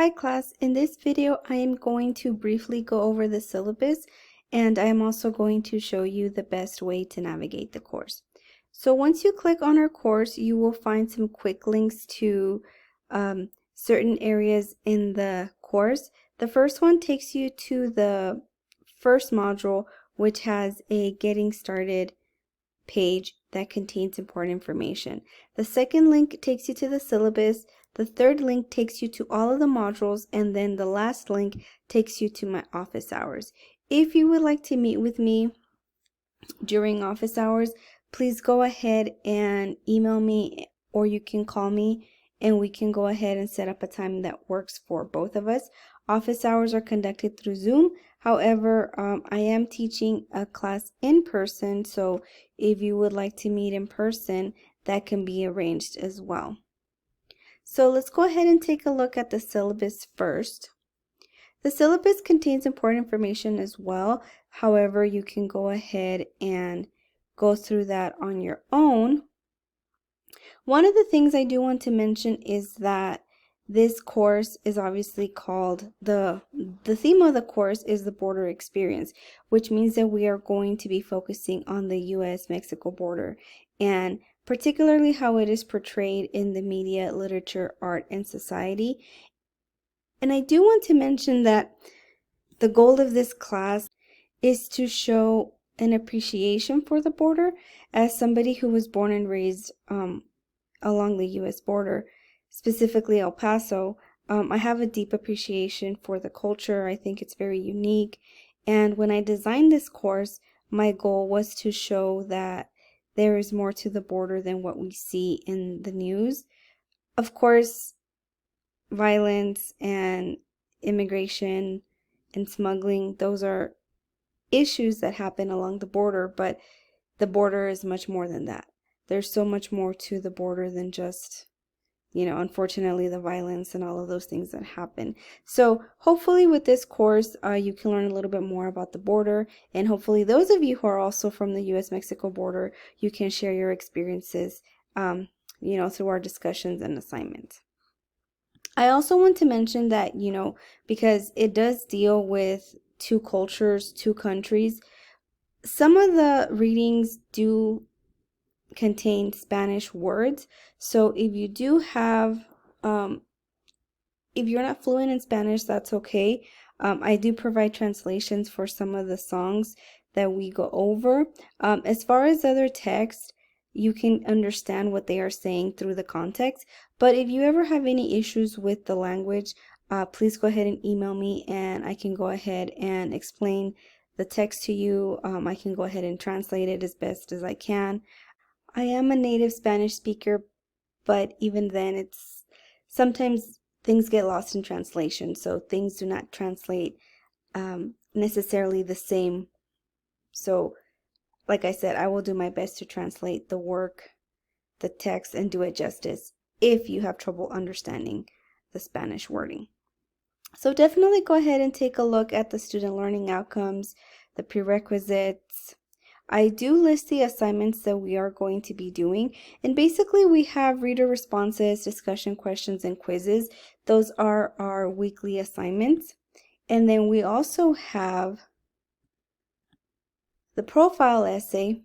Hi class, in this video I am going to briefly go over the syllabus and I am also going to show you the best way to navigate the course. So once you click on our course, you will find some quick links to certain areas in the course. The first one takes you to the first module, which has a getting started page that contains important information. The second link takes you to the syllabus. The third link takes you to all of the modules, and then the last link takes you to my office hours. If you would like to meet with me during office hours, please go ahead and email me, or you can call me and we can go ahead and set up a time that works for both of us. Office hours are conducted through Zoom. However, I am teaching a class in person, so if you would like to meet in person, that can be arranged as well. So let's go ahead and take a look at the syllabus first. The syllabus contains important information as well. However, you can go ahead and go through that on your own. One of the things I do want to mention is that this course is obviously called, the theme of the course is the border experience, which means that we are going to be focusing on the US-Mexico border and particularly how it is portrayed in the media, literature, art, and society. And I do want to mention that the goal of this class is to show an appreciation for the border. As somebody who was born and raised along the US border, specifically El Paso, I have a deep appreciation for the culture. I think it's very unique. And when I designed this course, my goal was to show that there is more to the border than what we see in the news. Of course, violence and immigration and smuggling, those are issues that happen along the border, but the border is much more than that. There's so much more to the border than just, unfortunately, the violence and all of those things that happen. So hopefully with this course, you can learn a little bit more about the border, and hopefully those of you who are also from the US-Mexico border, you can share your experiences, through our discussions and assignments. I also want to mention that, because it does deal with two cultures, two countries, some of the readings do contain Spanish words. So if you do have, if you're not fluent in Spanish, that's okay. I do provide translations for some of the songs that we go over. As far as other text, you can understand what they are saying through the context. But if you ever have any issues with the language, please go ahead and email me and I can go ahead and explain the text to you. I can go ahead and translate it as best as I can. I am a native Spanish speaker, but even then it's sometimes things get lost in translation, so things do not translate necessarily the same. So like I said, I will do my best to translate the work, the text, and do it justice if you have trouble understanding the Spanish wording. So definitely go ahead and take a look at the student learning outcomes, the prerequisites. I do list the assignments that we are going to be doing, and basically we have reader responses, discussion questions, and quizzes. Those are our weekly assignments. And then we also have the profile essay,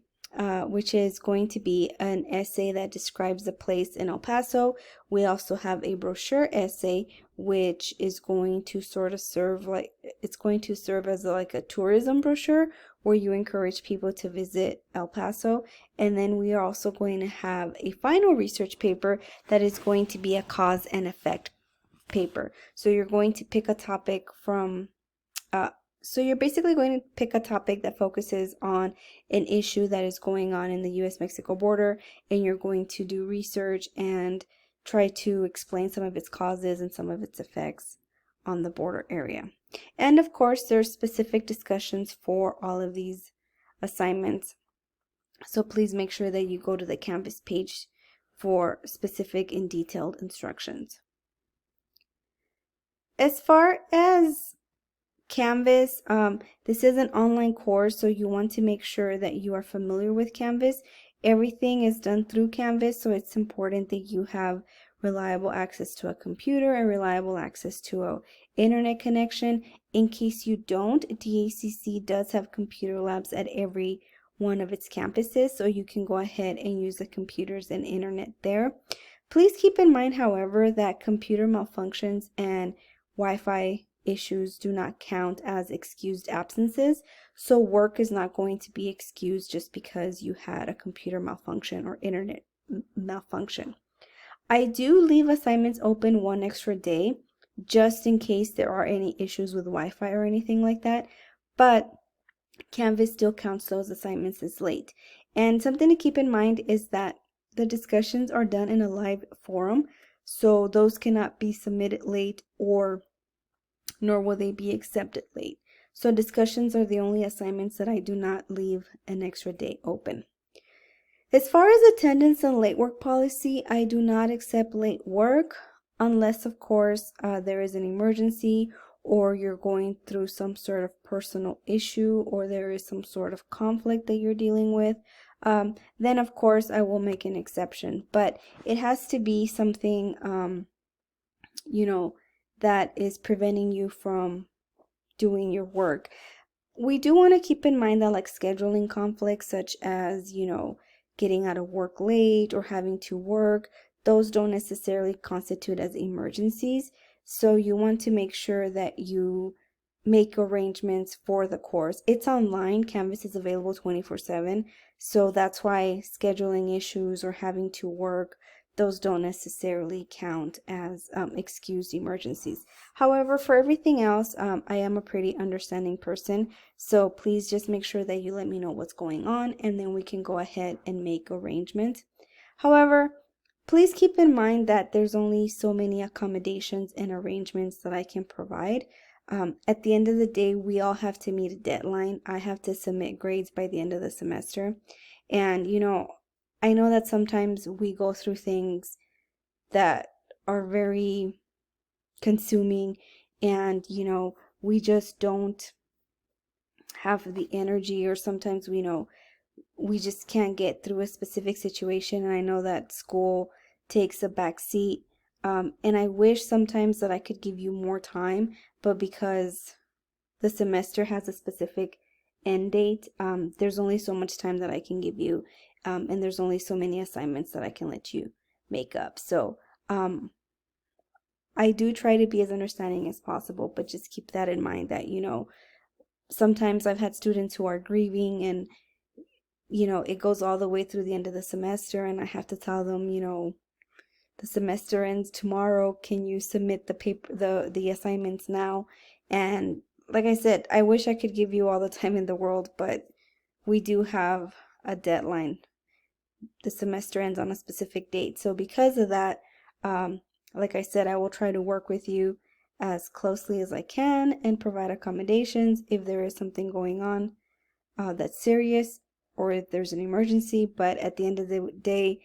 which is going to be an essay that describes the place in El Paso. We also have a brochure essay, which is going to sort of serve as like a tourism brochure where you encourage people to visit El Paso. And then we are also going to have a final research paper that is going to be a cause and effect paper. So you're going to pick a topic from So you're basically going to pick a topic that focuses on an issue that is going on in the US-Mexico border, and you're going to do research and try to explain some of its causes and some of its effects on the border area. And of course, there's specific discussions for all of these assignments. So please make sure that you go to the Canvas page for specific and detailed instructions. As far as Canvas, this is an online course, so you want to make sure that you are familiar with Canvas. Everything is done through Canvas, so it's important that you have reliable access to a computer and reliable access to a internet connection. In case you don't, DACC does have computer labs at every one of its campuses, so you can go ahead and use the computers and internet there. Please keep in mind, however, that computer malfunctions and Wi-Fi issues do not count as excused absences, so work is not going to be excused just because you had a computer malfunction or internet malfunction. I do leave assignments open one extra day just in case there are any issues with Wi-Fi or anything like that, but Canvas still counts those assignments as late. And something to keep in mind is that the discussions are done in a live forum, so those cannot be submitted late nor will they be accepted late. So discussions are the only assignments that I do not leave an extra day open. As far as attendance and late work policy, I do not accept late work unless, of course, there is an emergency or you're going through some sort of personal issue or there is some sort of conflict that you're dealing with. Then, of course, I will make an exception. But it has to be something, that is preventing you from doing your work. We do want to keep in mind that like scheduling conflicts such as, getting out of work late or having to work, those don't necessarily constitute as emergencies. So you want to make sure that you make arrangements for the course. It's online. Canvas is available 24/7. So that's why scheduling issues or having to work, those don't necessarily count as excused emergencies. However, for everything else, I am a pretty understanding person. So please just make sure that you let me know what's going on and then we can go ahead and make arrangements. However, please keep in mind that there's only so many accommodations and arrangements that I can provide. At the end of the day, we all have to meet a deadline. I have to submit grades by the end of the semester. And, I know that sometimes we go through things that are very consuming and, we just don't have the energy or sometimes we just can't get through a specific situation. And I know that school takes a back seat. And I wish sometimes that I could give you more time, but because the semester has a specific end date, there's only so much time that I can give you. And there's only so many assignments that I can let you make up. So I do try to be as understanding as possible, but just keep that in mind that, sometimes I've had students who are grieving and, it goes all the way through the end of the semester and I have to tell them, the semester ends tomorrow. Can you submit the paper, the assignments now? And like I said, I wish I could give you all the time in the world, but we do have a deadline. The semester ends on a specific date. So because of that, like I said, I will try to work with you as closely as I can and provide accommodations if there is something going on that's serious or if there's an emergency. But at the end of the day,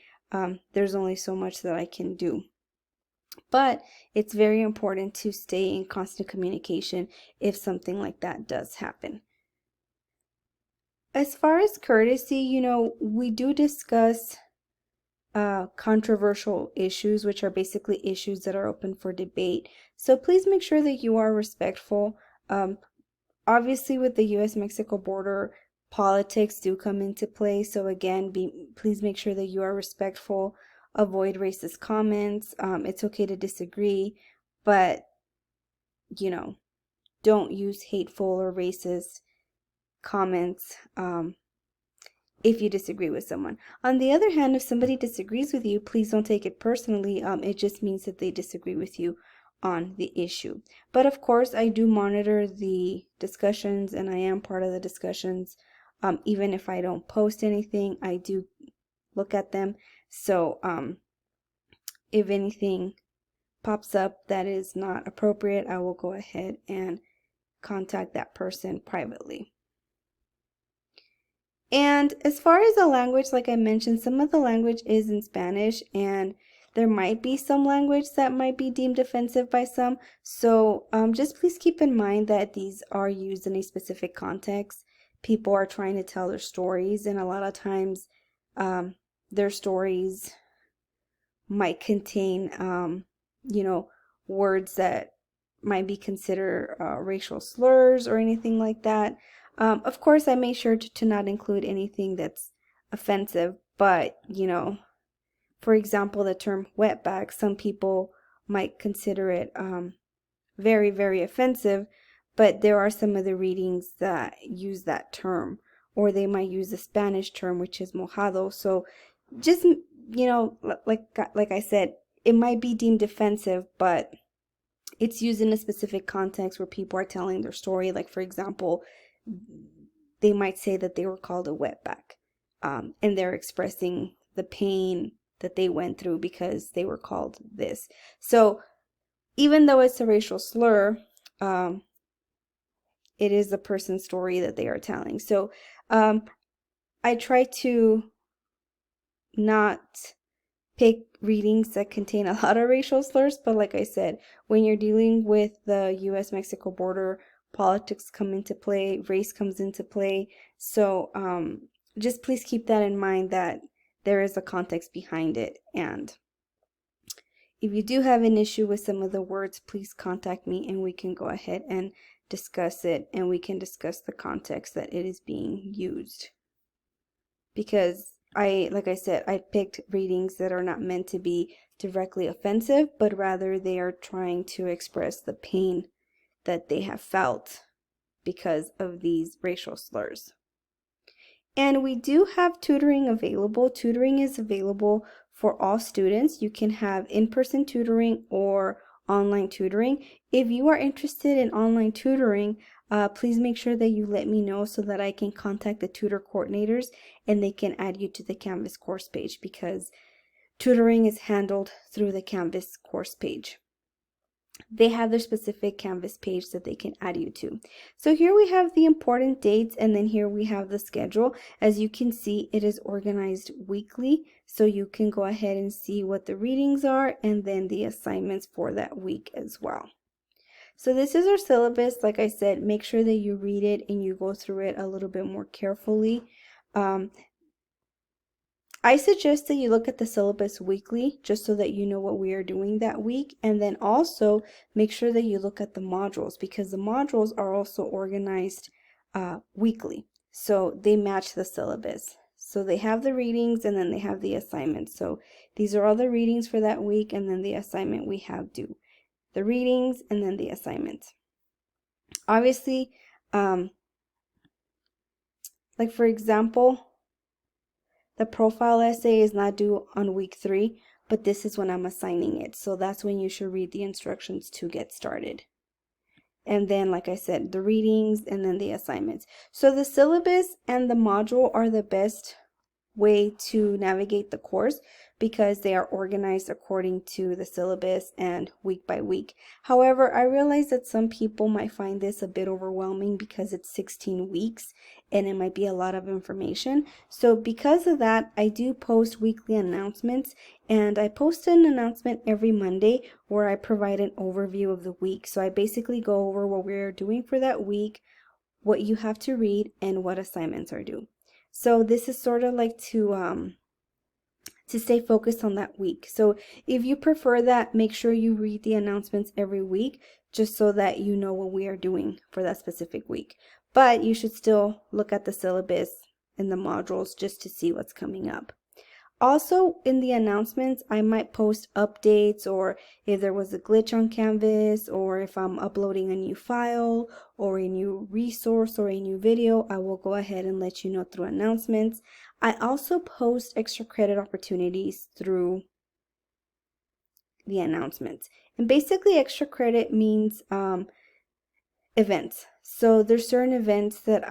there's only so much that I can do. But it's very important to stay in constant communication if something like that does happen. As far as courtesy, we do discuss controversial issues, which are basically issues that are open for debate. So please make sure that you are respectful. Obviously, with the U.S.-Mexico border, politics do come into play. So again, please make sure that you are respectful. Avoid racist comments. It's okay to disagree, but don't use hateful or racist comments if you disagree with someone. On the other hand, if somebody disagrees with you, please don't take it personally. It just means that they disagree with you on the issue. But of course, I do monitor the discussions and I am part of the discussions. Even if I don't post anything, I do look at them. So if anything pops up that is not appropriate, I will go ahead and contact that person privately. And as far as the language, like I mentioned, some of the language is in Spanish and there might be some language that might be deemed offensive by some. So just please keep in mind that these are used in a specific context. People are trying to tell their stories and a lot of times their stories might contain, you know, words that might be considered racial slurs or anything like that. Of course, I made sure to not include anything that's offensive, but, you know, for example, the term wetback, some people might consider it very, very offensive, but there are some of the readings that use that term, or they might use the Spanish term, which is mojado. So just, you know, like I said, it might be deemed offensive, but it's used in a specific context where people are telling their story. Like, for example, they might say that they were called a wetback, and they're expressing the pain that they went through because they were called this. So even though it's a racial slur, it is the person's story that they are telling. So I try to not pick readings that contain a lot of racial slurs, but like I said, when you're dealing with the US-Mexico border, politics come into play, race comes into play. So just please keep that in mind, that there is a context behind it. And if you do have an issue with some of the words, please contact me and we can go ahead and discuss it, and we can discuss the context that it is being used. Because like I said, I picked readings that are not meant to be directly offensive, but rather they are trying to express the pain that they have felt because of these racial slurs. And we do have tutoring available. Tutoring is available for all students. You can have in-person tutoring or online tutoring. If you are interested in online tutoring, please make sure that you let me know so that I can contact the tutor coordinators and they can add you to the Canvas course page, because tutoring is handled through the Canvas course page. They have their specific Canvas page that they can add you to. So here we have the important dates, and then here we have the schedule. As you can see, it is organized weekly, so you can go ahead and see what the readings are and then the assignments for that week as well. So this is our syllabus. Like I said, make sure that you read it and you go through it a little bit more carefully. I suggest that you look at the syllabus weekly, just so that you know what we are doing that week. And then also make sure that you look at the modules, because the modules are also organized weekly. So they match the syllabus. So they have the readings and then they have the assignments. So these are all the readings for that week, and then the assignment we have due. The readings and then the assignments. Obviously, like for example, the profile essay is not due on week 3, but this is when I'm assigning it. So that's when you should read the instructions to get started. And then, like I said, the readings and then the assignments. So the syllabus and the module are the best way to navigate the course, because they are organized according to the syllabus and week by week. However, I realize that some people might find this a bit overwhelming because it's 16 weeks and it might be a lot of information. So because of that, I do post weekly announcements, and I post an announcement every Monday where I provide an overview of the week. So I basically go over what we're doing for that week, what you have to read, and what assignments are due. So this is sort of like to stay focused on that week. So if you prefer that, make sure you read the announcements every week, just so that you know what we are doing for that specific week. But you should still look at the syllabus and the modules just to see what's coming up. Also, in the announcements, I might post updates, or if there was a glitch on Canvas, or if I'm uploading a new file or a new resource or a new video, I will go ahead and let you know through announcements. I also post extra credit opportunities through the announcements. And basically, extra credit means events. So there's certain events that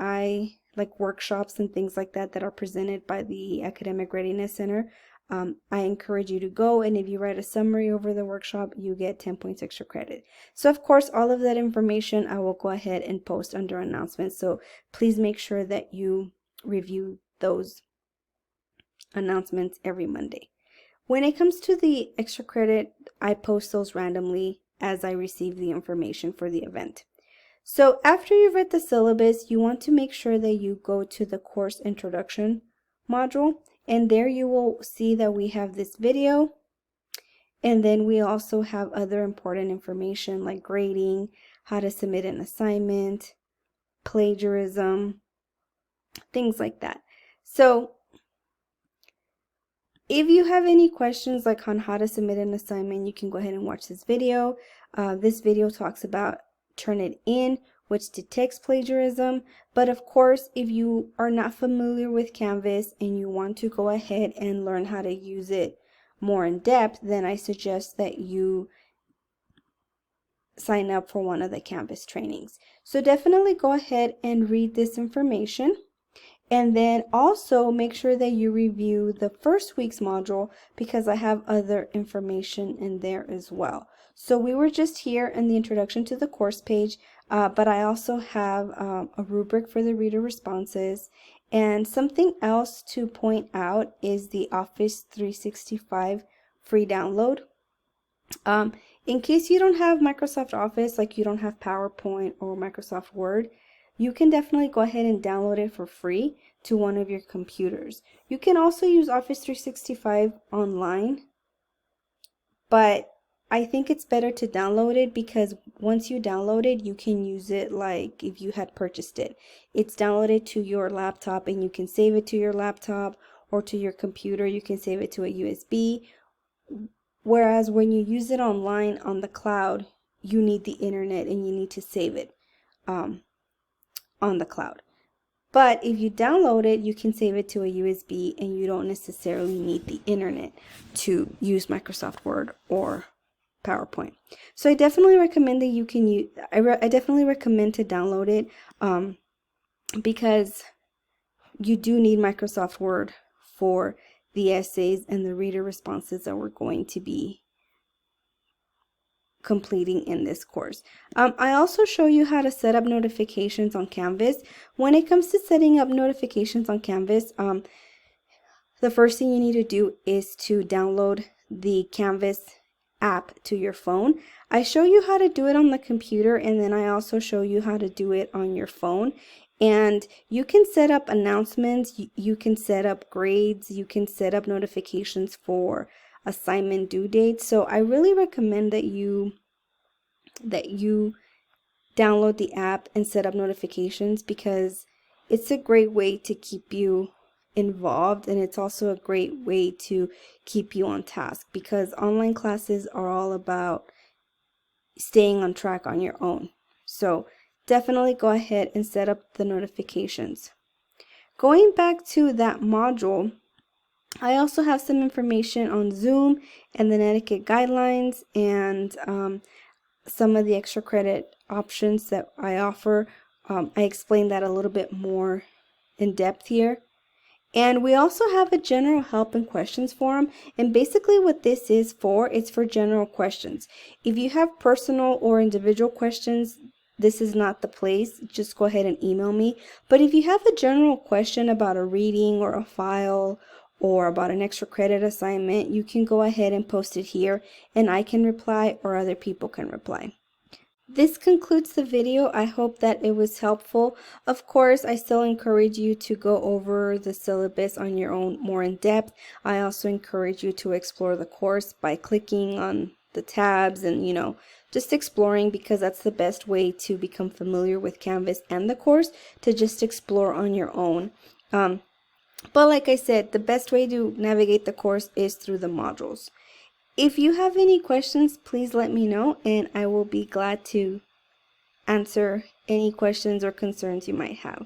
like workshops and things like that are presented by the Academic Readiness Center. I encourage you to go, and if you write a summary over the workshop, you get 10 points extra credit. So of course, all of that information I will go ahead and post under announcements. So please make sure that you review those announcements every Monday. When it comes to the extra credit, I post those randomly as I receive the information for the event. So after you've read the syllabus, you want to make sure that you go to the course introduction module, and there you will see that we have this video, And then we also have other important information like grading, how to submit an assignment, plagiarism, things like that. So if you have any questions like on how to submit an assignment, you can go ahead and watch this video. This video talks about Turnitin, which detects plagiarism. But of course, if you are not familiar with Canvas and you want to go ahead and learn how to use it more in depth, then I suggest that you sign up for one of the Canvas trainings. So definitely go ahead and read this information. And then also make sure that you review the first week's module because I have other information in there as well. So we were just here in the introduction to the course page, but I also have a rubric for the reader responses. And something else to point out is the Office 365 free download. In case you don't have Microsoft Office, like you don't have PowerPoint or Microsoft Word, you can definitely go ahead and download it for free to one of your computers. You can also use Office 365 online, but I think it's better to download it because once you download it, you can use it like if you had purchased it. It's downloaded to your laptop and you can save it to your laptop or to your computer. You can save it to a USB. Whereas when you use it online on the cloud, you need the internet and you need to save it on the cloud. But if you download it, you can save it to a USB and you don't necessarily need the internet to use Microsoft Word or PowerPoint. So I definitely recommend that you can use, I definitely recommend to download it because you do need Microsoft Word for the essays and the reader responses that we're going to be completing in this course. I also show you how to set up notifications on Canvas. When it comes to setting up notifications on Canvas, the first thing you need to do is to download the Canvas app to your phone. I show you how to do it on the computer, and then I also show you how to do it on your phone. And you can set up announcements, you can set up grades, you can set up notifications for assignment due dates. So I really recommend that you download the app and set up notifications because it's a great way to keep you involved, and it's also a great way to keep you on task because online classes are all about staying on track on your own. So definitely go ahead and set up the notifications. Going back to that module, I also have some information on Zoom and the Netiquette guidelines and some of the extra credit options that I offer. I explained that a little bit more in depth here. And we also have a general help and questions forum. And basically what this is for, it's for general questions. If you have personal or individual questions, this is not the place. Just go ahead and email me. But if you have a general question about a reading or a file or about an extra credit assignment, you can go ahead and post it here and I can reply or other people can reply. This concludes the video. I hope that it was helpful. Of course, I still encourage you to go over the syllabus on your own more in depth. I also encourage you to explore the course by clicking on the tabs and, just exploring because that's the best way to become familiar with Canvas and the course, to just explore on your own. But like I said, the best way to navigate the course is through the modules. If you have any questions, please let me know and I will be glad to answer any questions or concerns you might have.